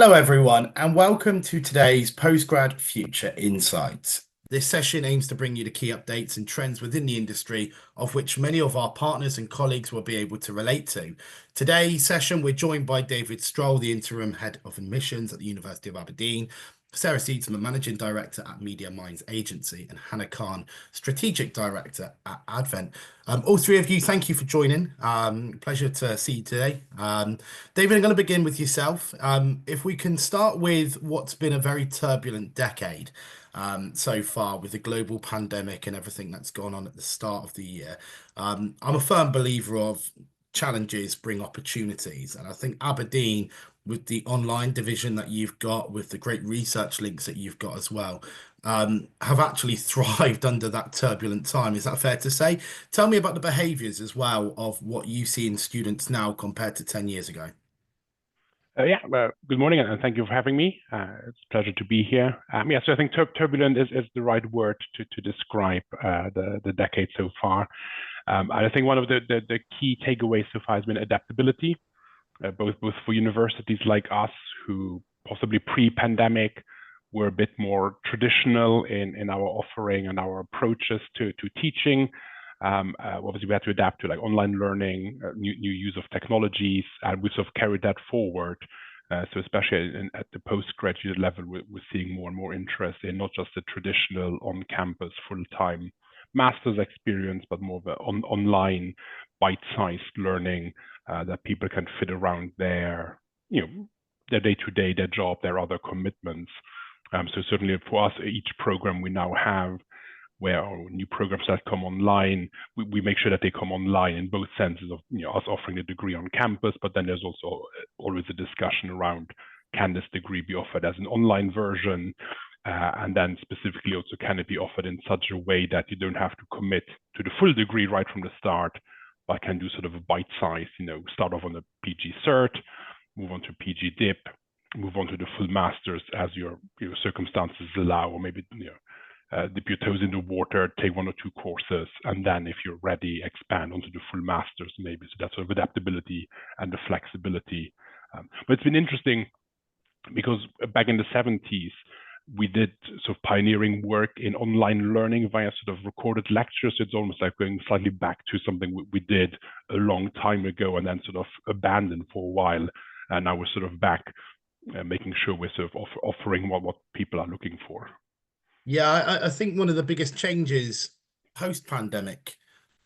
Hello, everyone, and welcome to today's Postgrad Future Insights. This session aims to bring you the key updates and trends within the industry, of which many of our partners and colleagues will be able to relate to. Today's session, we're joined by David Stoll, the Interim Head of Admissions at the University of Aberdeen, Sarah Seedsman, Managing Director at Media Minds Agency, and Hanna Khan, Strategic Director at Advent. All three of you, thank you for joining. Pleasure to see you today. David, I'm going to begin with yourself. If we can start with what's been a very turbulent decade so far with the global pandemic and everything that's gone on at the start of the year. I'm a firm believer of challenges bring opportunities. And I think Aberdeen, with the online division that you've got, with the great research links that you've got as well, have actually thrived under that turbulent time. Is that fair to say? Tell me about the behaviours as well of what you see in students now compared to 10 years ago. Good morning, and thank you for having me. It's a pleasure to be here. So I think turbulent is the right word to describe the decade so far. And I think one of the key takeaways so far has been adaptability, both for universities like us, who possibly pre-pandemic were a bit more traditional in our offering and our approaches to teaching. Obviously, we had to adapt to like online learning, new use of technologies, and we sort of carried that forward. So especially at the postgraduate level, we're seeing more and more interest in not just the traditional on-campus full-time master's experience, but more of an online bite-sized learning that people can fit around their day-to-day, their job, their other commitments. So certainly for us, each program we now have, where our new programs that come online, we make sure that they come online in both senses of us offering a degree on campus, but then there's also always a discussion around, can this degree be offered as an online version? And then specifically also, can it be offered in such a way that you don't have to commit to the full degree right from the start, but can do sort of a bite size, start off on a PG cert, move on to PG dip, move on to the full masters as your circumstances allow, or maybe dip your toes in the water, take one or two courses, and then if you're ready, expand onto the full masters maybe. So that's sort of adaptability and the flexibility. But it's been interesting because back in the 70s, we did sort of pioneering work in online learning via sort of recorded lectures. It's almost like going slightly back to something we did a long time ago and then sort of abandoned for a while. And now we're sort of back, making sure we're sort of offering what people are looking for. Yeah, I think one of the biggest changes post-pandemic,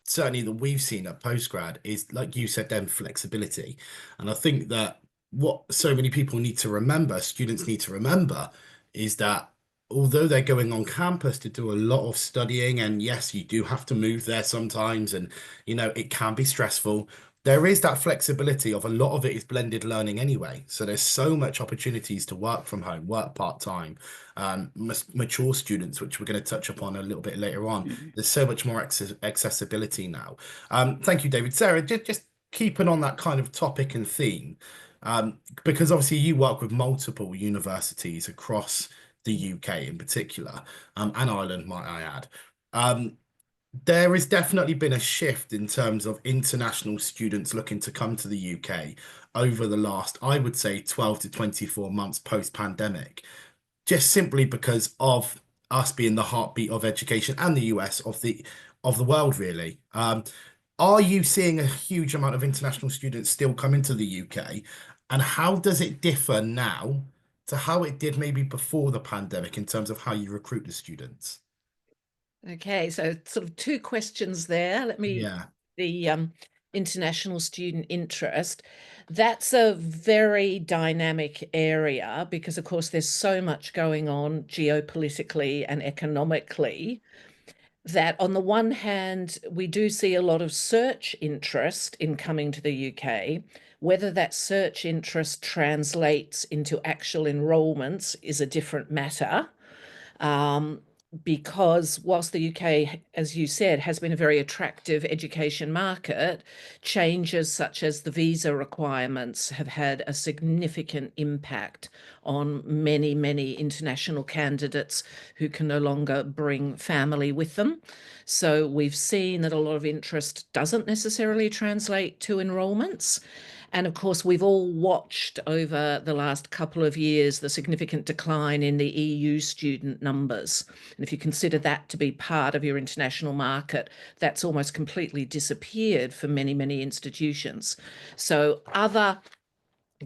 certainly that we've seen at Postgrad, is, like you said, then flexibility. And I think that what so many people need to remember, students need to remember, is that although they're going on campus to do a lot of studying, and yes, you do have to move there sometimes, and it can be stressful. There is that flexibility of a lot of it is blended learning anyway. So there's so much opportunities to work from home, work part-time, mature students, which we're going to touch upon a little bit later on. There's so much more accessibility now. Thank you, David. Sarah, just keeping on that kind of topic and theme, because obviously you work with multiple universities across the UK in particular, and Ireland, might I add. There has definitely been a shift in terms of international students looking to come to the UK over the last, I would say, 12 to 24 months post-pandemic, just simply because of us being the heartbeat of education and the US of the world, really. Are you seeing a huge amount of international students still coming to the UK? And how does it differ now to how it did maybe before the pandemic in terms of how you recruit the students? Okay, so sort of two questions there. Yeah. The international student interest, that's a very dynamic area because, of course, there's so much going on geopolitically and economically that on the one hand, we do see a lot of search interest in coming to the UK. Whether that search interest translates into actual enrolments is a different matter. Because whilst the UK, as you said, has been a very attractive education market, changes such as the visa requirements have had a significant impact on many, many international candidates who can no longer bring family with them. So we've seen that a lot of interest doesn't necessarily translate to enrolments. And of course, we've all watched over the last couple of years the significant decline in the EU student numbers. And if you consider that to be part of your international market, that's almost completely disappeared for many, many institutions. So other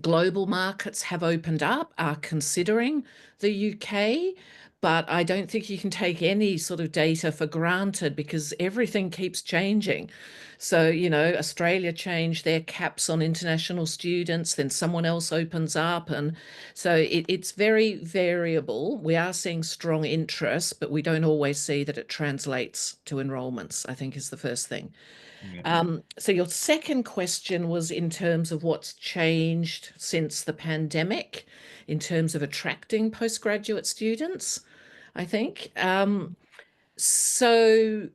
global markets have opened up, are considering the UK, but I don't think you can take any sort of data for granted because everything keeps changing. So, you know, Australia changed their caps on international students, then someone else opens up. And so it's very variable. We are seeing strong interest, but we don't always see that it translates to enrolments, I think is the first thing. So your second question was in terms of what's changed since the pandemic in terms of attracting postgraduate students, I think. So,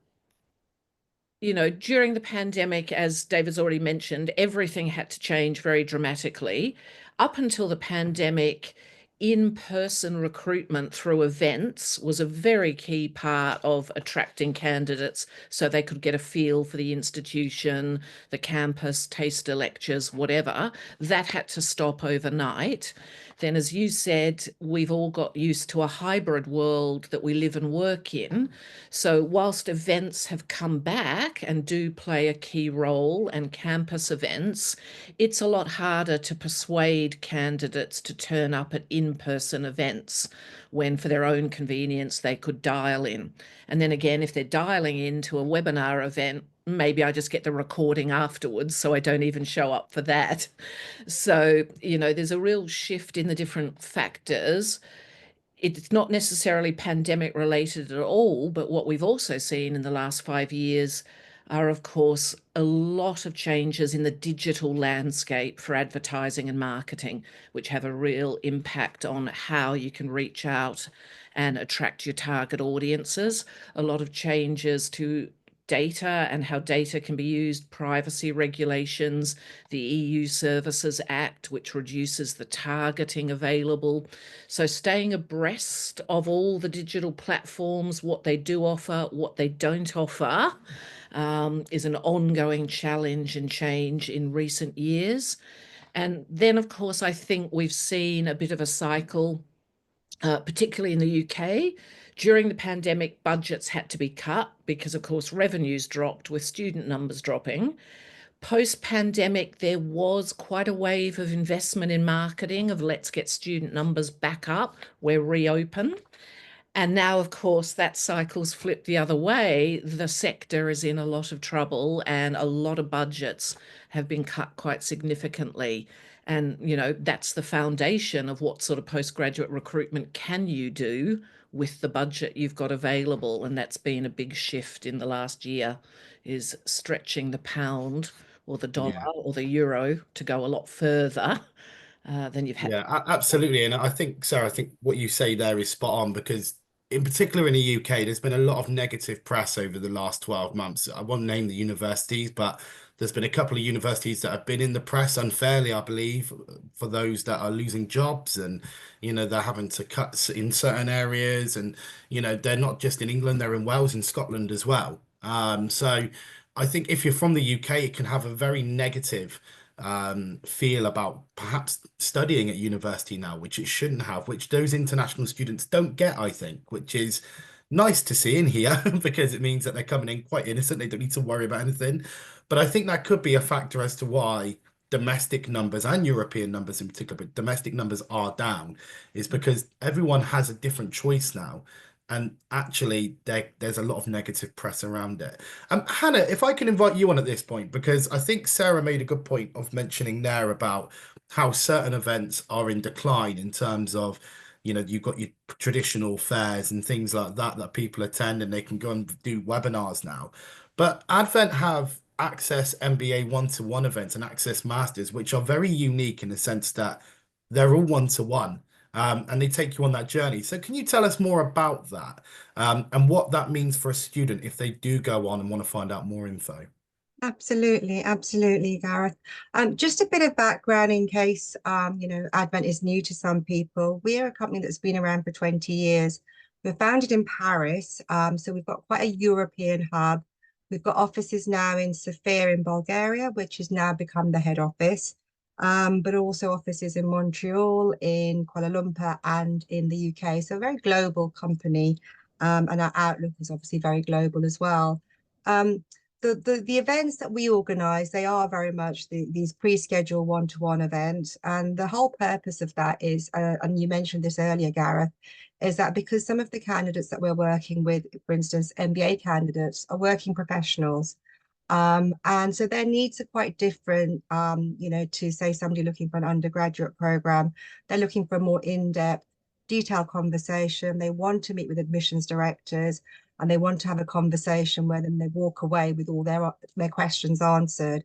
you know, during the pandemic, as David's already mentioned, everything had to change very dramatically. Up until the pandemic, in-person recruitment through events was a very key part of attracting candidates so they could get a feel for the institution, the campus, taster lectures, whatever. That had to stop overnight. Then, as you said, we've all got used to a hybrid world that we live and work in. So whilst events have come back and do play a key role, and campus events, it's a lot harder to persuade candidates to turn up at in-person events when for their own convenience they could dial in. And then again, if they're dialing into a webinar event, maybe I just get the recording afterwards so I don't even show up for that. So, you know, there's a real shift in the different factors. It's not necessarily pandemic related at all, but what we've also seen in the last 5 years are, of course, a lot of changes in the digital landscape for advertising and marketing, which have a real impact on how you can reach out and attract your target audiences. A lot of changes to data and how data can be used, privacy regulations, the EU Services Act, which reduces the targeting available. So staying abreast of all the digital platforms, what they do offer, what they don't offer, is an ongoing challenge and change in recent years. And then, of course, I think we've seen a bit of a cycle, particularly in the UK. During the pandemic, budgets had to be cut because, of course, revenues dropped with student numbers dropping. Post-pandemic, there was quite a wave of investment in marketing of let's get student numbers back up, we're reopen. And now, of course, that cycle's flipped the other way. The sector is in a lot of trouble and a lot of budgets have been cut quite significantly. And, you know, that's the foundation of what sort of postgraduate recruitment can you do with the budget you've got available. And that's been a big shift in the last year, is stretching the pound or the dollar or the euro to go a lot further than you've had. Yeah, absolutely. And I think, Sarah, I think what you say there is spot on because in particular in the UK, there's been a lot of negative press over the last 12 months. I won't name the universities, but there's been a couple of universities that have been in the press unfairly, I believe, for those that are losing jobs and, you know, they're having to cut in certain areas. And, you know, they're not just in England, they're in Wales and Scotland as well. So I think if you're from the UK, it can have a very negative feel about perhaps studying at university now, which it shouldn't have, which those international students don't get, I think, which is nice to see in here because it means that they're coming in quite innocent. They don't need to worry about anything. But I think that could be a factor as to why domestic numbers and European numbers in particular, but domestic numbers are down, is because everyone has a different choice now. And actually, there's a lot of negative press around it. Hanna, if I can invite you on at this point, because I think Sarah made a good point of mentioning there about how certain events are in decline in terms of, you know, you've got your traditional fairs and things like that that people attend and they can go and do webinars now. But Advent have Access MBA one-to-one events and Access Masters, which are very unique in the sense that they're all one-to-one. And they take you on that journey. So can you tell us more about that and what that means for a student if they do go on and want to find out more info? Absolutely, absolutely, Gareth. Just a bit of background in case you know, Advent is new to some people. We are a company that's been around for 20 years. We're founded in Paris, so we've got quite a European hub. We've got offices now in Sofia in Bulgaria, which has now become the head office. but also offices in Montreal, in Kuala Lumpur, and in the UK. So a very global company, and our outlook is obviously very global as well. The events that we organise, they are very much these pre-scheduled one-to-one events, and the whole purpose of that is, and you mentioned this earlier, Gareth, is that because some of the candidates that we're working with, for instance, MBA candidates, are working professionals. And so their needs are quite different, to say somebody looking for an undergraduate program. They're looking for a more in-depth, detailed conversation. They want to meet with admissions directors, and they want to have a conversation where then they walk away with all their questions answered.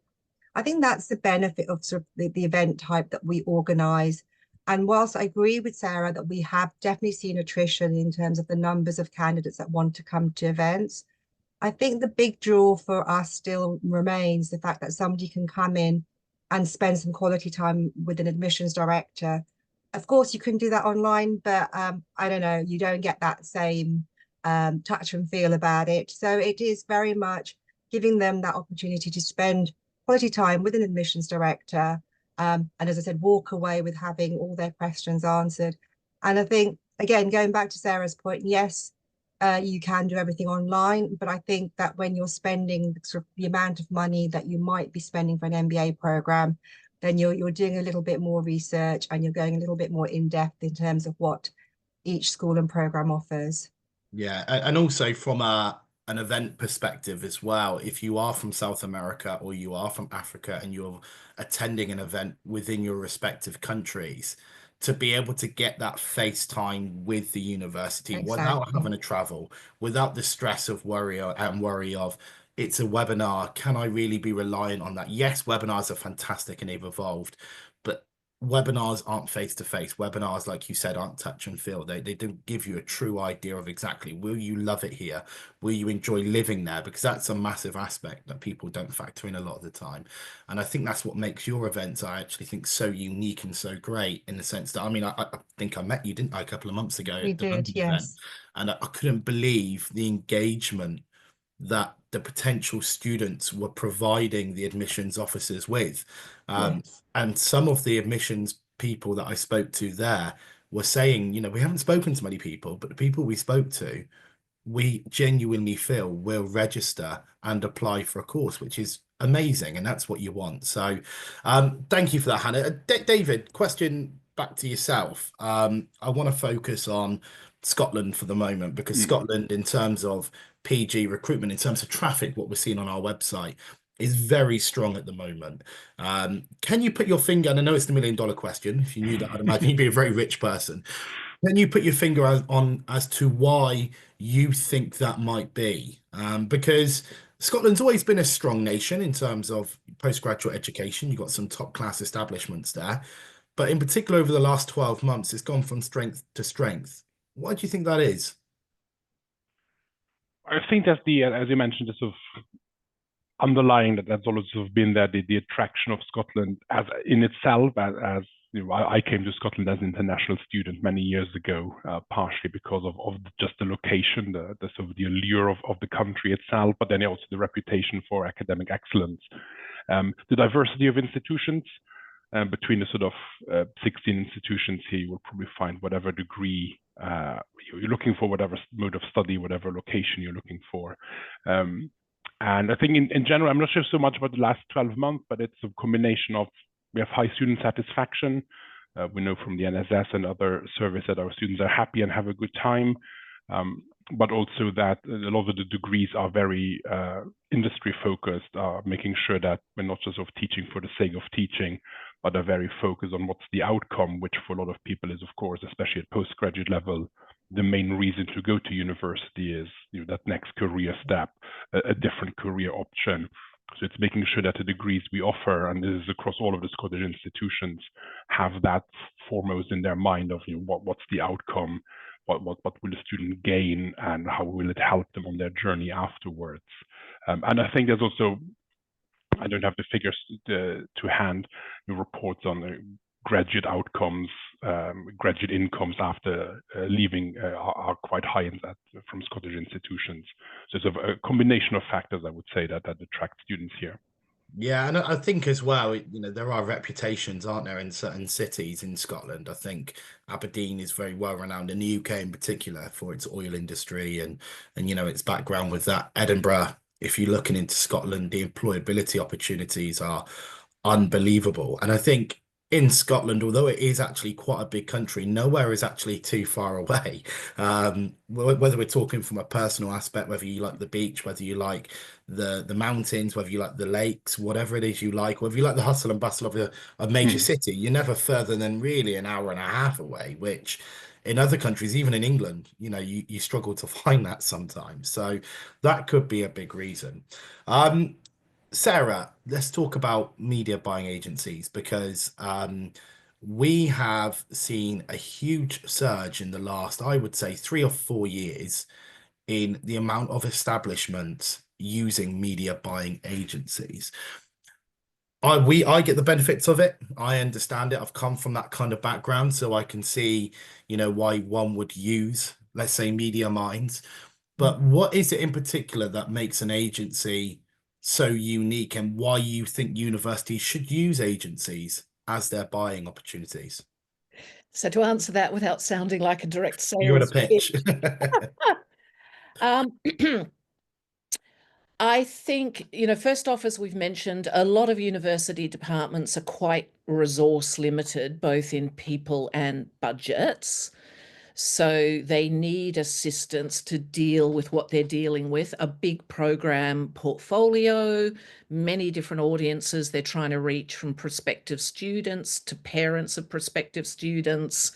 I think that's the benefit of sort of the event type that we organise. And whilst I agree with Sarah that we have definitely seen attrition in terms of the numbers of candidates that want to come to events, I think the big draw for us still remains the fact that somebody can come in and spend some quality time with an admissions director. Of course, you can do that online, but I don't know, you don't get that same touch and feel about it. So it is very much giving them that opportunity to spend quality time with an admissions director. And as I said, walk away with having all their questions answered. And I think, again, going back to Sarah's point, yes, you can do everything online, but I think that when you're spending sort of the amount of money that you might be spending for an MBA program, then you're doing a little bit more research and you're going a little bit more in depth in terms of what each school and program offers. Yeah, and also from an event perspective as well, if you are from South America or you are from Africa and you're attending an event within your respective countries, to be able to get that FaceTime with the university without Exactly. having to travel, without the stress of worry of it's a webinar. Can I really be reliant on that? Yes, webinars are fantastic and they've evolved, but webinars aren't face to face. Webinars, like you said, aren't touch and feel. They don't give you a true idea of exactly, will you love it here? Will you enjoy living there? Because that's a massive aspect that people don't factor in a lot of the time. And I think that's what makes your events, I actually think, so unique and so great, in the sense that, I mean, I think I met you, didn't I, a couple of months ago We at the did, London event, yes. and I couldn't believe the engagement that the potential students were providing the admissions officers with. Yes. And some of the admissions people that I spoke to there were saying, we haven't spoken to many people, but the people we spoke to, we genuinely feel will register and apply for a course, which is amazing. And that's what you want. So thank you for that, Hannah. David, question back to yourself. I want to focus on Scotland for the moment, because Scotland, in terms of PG recruitment, in terms of traffic, what we're seeing on our website is very strong at the moment. Can you put your finger, and I know it's the $1 million question, if you knew that, I'd imagine you'd be a very rich person. Can you put your finger on as to why you think that might be? Because Scotland's always been a strong nation in terms of postgraduate education. You've got some top class establishments there. But in particular, over the last 12 months, it's gone from strength to strength. Why do you think that is? I think that's as you mentioned, the sort of underlying that's always sort of been there, the attraction of Scotland as in itself, as I came to Scotland as an international student many years ago, partially because of just the location, the sort of the allure of the country itself, but then also the reputation for academic excellence. The diversity of institutions, between the sort of 16 institutions here, you will probably find whatever degree you're looking for, whatever mode of study, whatever location you're looking for. And I think in general, I'm not sure so much about the last 12 months, but it's a combination of, we have high student satisfaction. We know from the NSS and other surveys that our students are happy and have a good time, but also that a lot of the degrees are very industry focused, making sure that we're not just sort of teaching for the sake of teaching, but are very focused on what's the outcome, which for a lot of people is, of course, especially at postgraduate level, the main reason to go to university is that next career step, a different career option. So it's making sure that the degrees we offer, and this is across all of the Scottish institutions, have that foremost in their mind of what's the outcome, what will the student gain, and how will it help them on their journey afterwards. And I think there's also, I don't have the figures to hand, the reports on graduate outcomes, graduate incomes after leaving are quite high from Scottish institutions. So it's a combination of factors, I would say, that attract students here. Yeah, and I think as well, there are reputations, aren't there, in certain cities in Scotland. I think Aberdeen is very well renowned in the UK in particular for its oil industry and its background with that. Edinburgh, if you're looking into Scotland, the employability opportunities are unbelievable. And I think in Scotland, although it is actually quite a big country, nowhere is actually too far away. Whether we're talking from a personal aspect, whether you like the beach, whether you like the mountains, whether you like the lakes, whatever it is you like, whether you like the hustle and bustle of a major city, you're never further than really an hour and a half away, which in other countries, even in England, you struggle to find that sometimes. So that could be a big reason. Sarah, let's talk about media buying agencies because we have seen a huge surge in the last, I would say, 3 or 4 years in the amount of establishments using media buying agencies. I get the benefits of it. I understand it. I've come from that kind of background, so I can see, why one would use, let's say, media minds. But what is it in particular that makes an agency so unique and why you think universities should use agencies as their buying opportunities? So to answer that without sounding like a direct You're in a sales pitch. um, I think, first off, as we've mentioned, a lot of university departments are quite resource limited, both in people and budgets. So they need assistance to deal with what they're dealing with, a big program portfolio, many different audiences they're trying to reach, from prospective students to parents of prospective students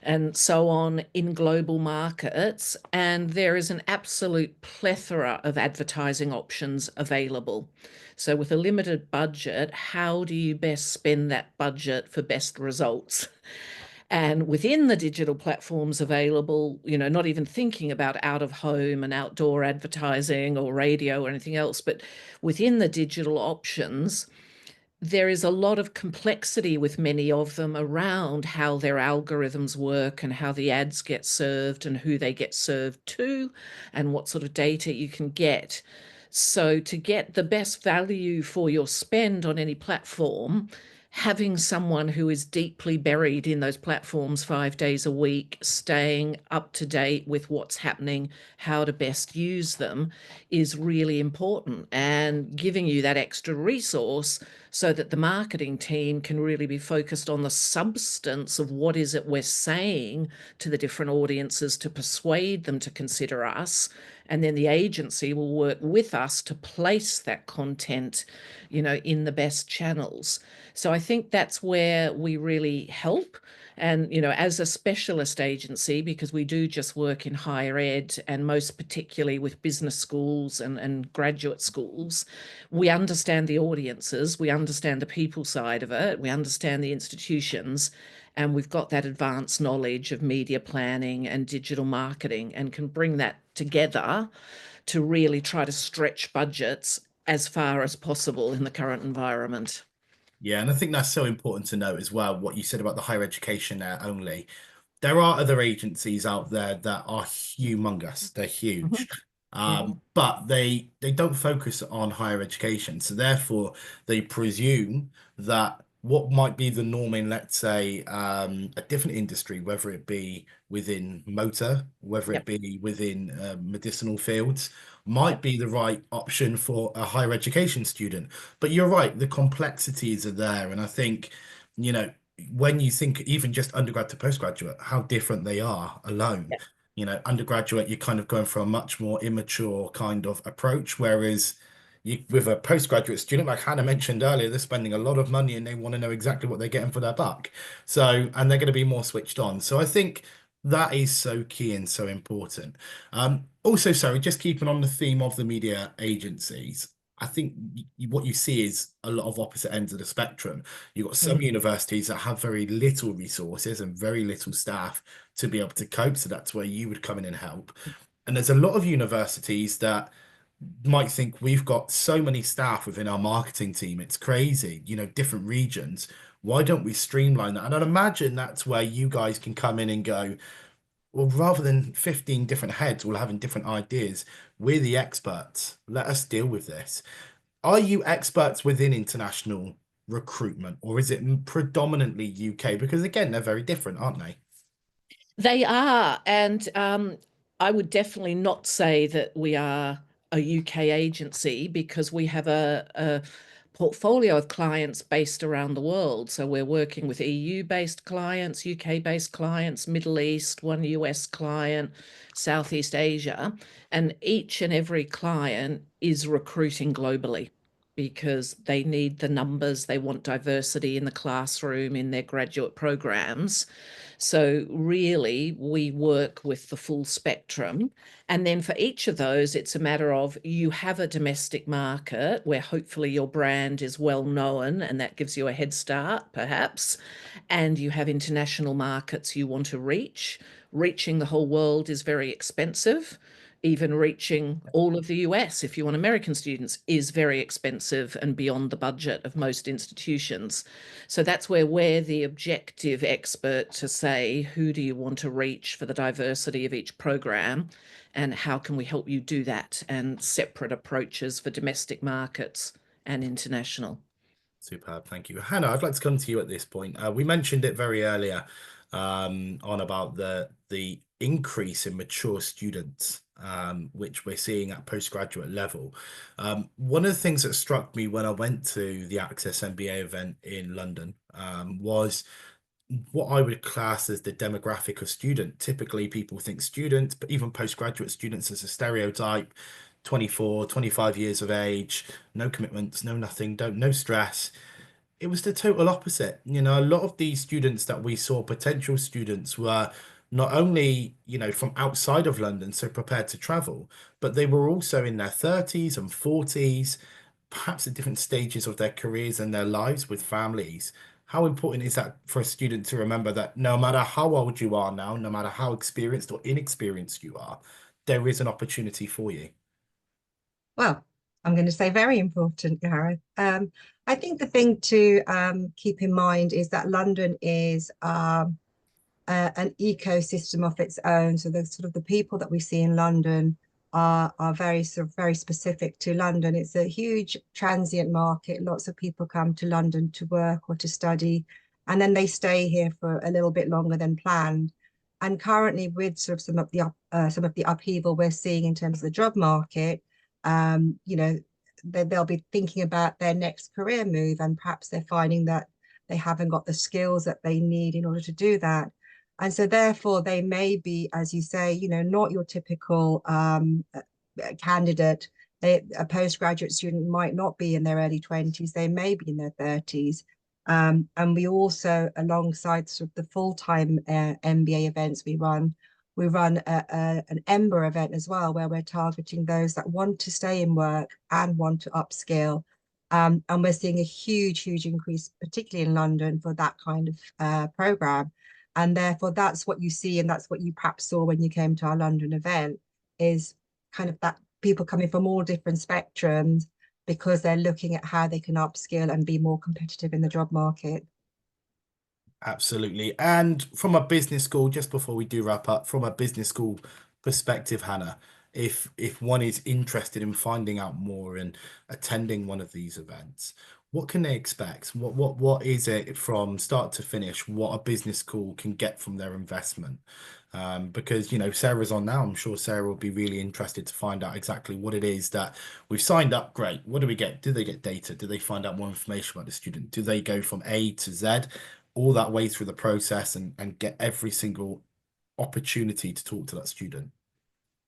and so on, in global markets. And there is an absolute plethora of advertising options available. So with a limited budget, how do you best spend that budget for best results? And within the digital platforms available, not even thinking about out of home and outdoor advertising or radio or anything else, but within the digital options, there is a lot of complexity with many of them around how their algorithms work and how the ads get served and who they get served to and what sort of data you can get. So to get the best value for your spend on any platform, having someone who is deeply buried in those platforms 5 days a week, staying up to date with what's happening, how to best use them, is really important, and giving you that extra resource so that the marketing team can really be focused on the substance of what is it we're saying to the different audiences to persuade them to consider us. And then the agency will work with us to place that content, in the best channels. So I think that's where we really help. And, as a specialist agency, because we do just work in higher ed and most particularly with business schools and graduate schools, we understand the audiences, we understand the people side of it, we understand the institutions, and we've got that advanced knowledge of media planning and digital marketing and can bring that together to really try to stretch budgets as far as possible in the current environment. Yeah, and I think that's so important to note as well, what you said about the higher education there only. There are other agencies out there that are humongous. They're huge. But they don't focus on higher education. So therefore, they presume that what might be the norm in, let's say, a different industry, whether it be within motor, whether it be within medicinal fields, might be the right option for a higher education student. But you're right, the complexities are there. And I think, when you think even just undergrad to postgraduate, how different they are alone. Undergraduate, you're kind of going for a much more immature kind of approach, whereas with a postgraduate student, like Hannah mentioned earlier, they're spending a lot of money and they want to know exactly what they're getting for their buck. So, and they're going to be more switched on. So I think that is so key and so important. Also, sorry, just keeping on the theme of the media agencies, I think what you see is a lot of opposite ends of the spectrum. You've got some universities that have very little resources and very little staff to be able to cope. So that's where you would come in and help. And there's a lot of universities that might think we've got so many staff within our marketing team. It's crazy, different regions. Why don't we streamline that? And I'd imagine that's where you guys can come in and go, well, rather than 15 different heads all having different ideas, we're the experts. Let us deal with this. Are you experts within international recruitment, or is it predominantly UK? Because again, they're very different, aren't they? They are, and I would definitely not say that we are a UK agency, because we have a portfolio of clients based around the world. So we're working with EU-based clients, UK-based clients, Middle East, one US client, Southeast Asia, and each and every client is recruiting globally because they need the numbers, they want diversity in the classroom, in their graduate programs. So really, we work with the full spectrum. And then for each of those, it's a matter of, you have a domestic market where hopefully your brand is well known and that gives you a head start, perhaps. And you have international markets you want to reach. Reaching the whole world is very expensive. Even reaching all of the US, if you want American students, is very expensive and beyond the budget of most institutions. So that's where we're the objective expert to say, who do you want to reach for the diversity of each program, and how can we help you do that, and separate approaches for domestic markets and international. Superb, thank you. Hanna, I'd like to come to you at this point. We mentioned it very earlier on about the increase in mature students, which we're seeing at postgraduate level. One of the things that struck me when I went to the Access MBA event in London was what I would class as the demographic of student. Typically, people think students, but even postgraduate students, as a stereotype, 24, 25 years of age, no commitments, no nothing, no stress. It was the total opposite. You know, a lot of these students that we saw, potential students, were not only, you know, from outside of London, so prepared to travel, but they were also in their 30s and 40s, perhaps at different stages of their careers and their lives with families. How important is that for a student to remember that no matter how old you are now, no matter how experienced or inexperienced you are, there is an opportunity for you? Well, I'm going to say very important, Gareth. I think the thing to keep in mind is that London is an ecosystem of its own. So the sort of the people that we see in London are very specific to London. It's a huge transient market. Lots of people come to London to work or to study, and then they stay here for a little bit longer than planned. And currently, with sort of some of the upheaval we're seeing in terms of the job market, you know, they'll be thinking about their next career move, and perhaps they're finding that they haven't got the skills that they need in order to do that. And so therefore they may be, as you say, you know, not your typical candidate. A postgraduate student might not be in their early 20s, they may be in their 30s. And we also, alongside sort of the full-time MBA events we run an Ember event as well, where we're targeting those that want to stay in work and want to upskill. And we're seeing a huge increase, particularly in London, for that kind of program. And therefore, that's what you see, and that's what you perhaps saw when you came to our London event, is kind of that people coming from all different spectrums, because they're looking at how they can upskill and be more competitive in the job market. Absolutely. And from a business school, just before we do wrap up, from a business school perspective, Hanna, if one is interested in finding out more and attending one of these events, what can they expect? What is it from start to finish, what a business school can get from their investment? Because, you know, Sarah's on now. I'm sure Sarah will be really interested to find out exactly what it is that we've signed up. Great. What do we get? Do they get data? Do they find out more information about the student? Do they go from A to Z, all that way through the process, and get every single opportunity to talk to that student?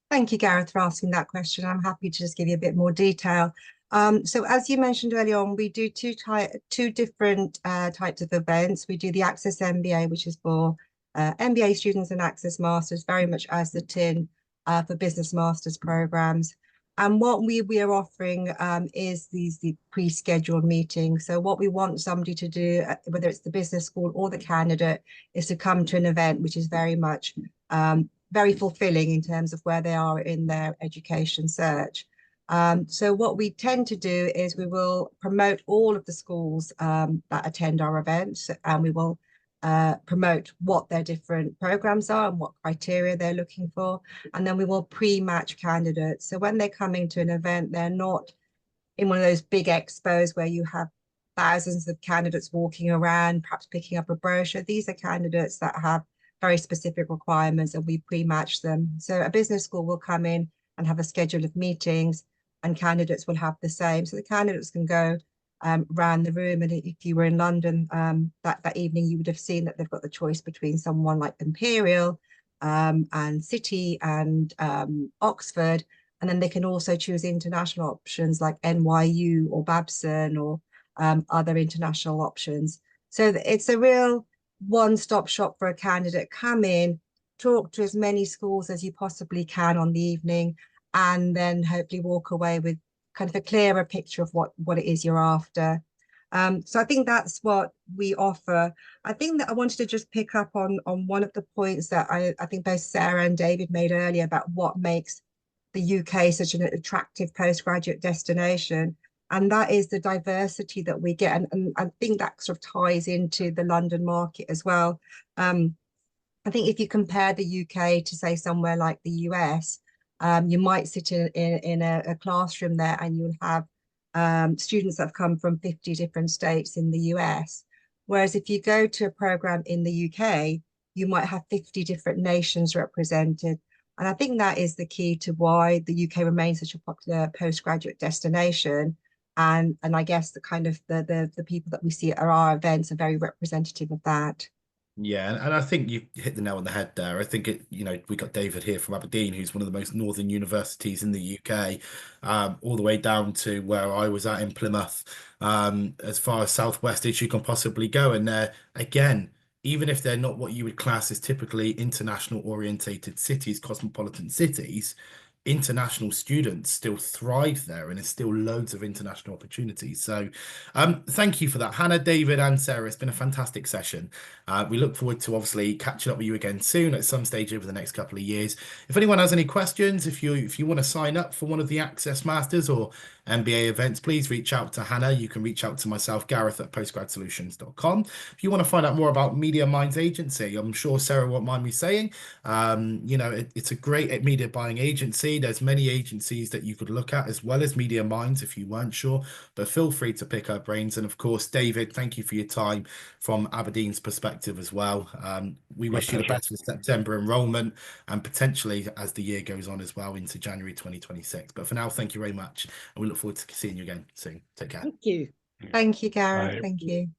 Thank you, Gareth, for asking that question. I'm happy to just give you a bit more detail. So as you mentioned earlier on, we do two different types of events. We do the Access MBA, which is for MBA students, and Access Masters, very much as the tin for business masters programs. And what we are offering is the pre-scheduled meetings. So what we want somebody to do, whether it's the business school or the candidate, is to come to an event which is very much very fulfilling in terms of where they are in their education search. So what we tend to do is we will promote all of the schools that attend our events, and we will promote what their different programs are and what criteria they're looking for. And then we will pre-match candidates. So when they're coming to an event, they're not in one of those big expos where you have thousands of candidates walking around, perhaps picking up a brochure. These are candidates that have very specific requirements, and we pre-match them. So a business school will come in and have a schedule of meetings, and candidates will have the same. So the candidates can go around the room, and if you were in London that evening, you would have seen that they've got the choice between someone like Imperial and City and Oxford, and then they can also choose international options like NYU or Babson or other international options. So it's a real one-stop shop for a candidate. Come in, talk to as many schools as you possibly can on the evening, and then hopefully walk away with kind of a clearer picture of what it is you're after. So I think that's what we offer. I think that I wanted to just pick up on one of the points that I think both Sarah and David made earlier about what makes the UK such an attractive postgraduate destination. And that is the diversity that we get. And I think that sort of ties into the London market as well. I think if you compare the UK to, say, somewhere like the US, you might sit in a classroom there and you'll have students that have come from 50 different states in the US. Whereas if you go to a program in the UK, you might have 50 different nations represented. And I think that is the key to why the UK remains such a popular postgraduate destination. And I guess the kind of the people that we see at our events are very representative of that. Yeah, and I think you hit the nail on the head there. I think we got David here from Aberdeen, who's one of the most northern universities in the UK, all the way down to where I was at in Plymouth, as far as southwest as you can possibly go. And again, even if they're not what you would class as typically international orientated cities, cosmopolitan cities, international students still thrive there, and there's still loads of international opportunities. So thank you for that, Hannah, David and Sarah. It's been a fantastic session. We look forward to obviously catching up with you again soon at some stage over the next couple of years. If anyone has any questions, if you want to sign up for one of the Access Masters or MBA events, please reach out to Hannah. You can reach out to myself, Gareth, at postgradsolutions.com. If you want to find out more about Media Minds Agency, I'm sure Sarah won't mind me saying, it's a great media buying agency. There's many agencies that you could look at as well as Media Minds if you weren't sure, but feel free to pick our brains. And of course, David, thank you for your time from Aberdeen's perspective as well. We wish you the best for September enrollment and potentially as the year goes on as well into January 2026. But for now, thank you very much. And we look forward to seeing you again soon. Take care. Thank you. Thank you, Gareth. Bye. Thank you.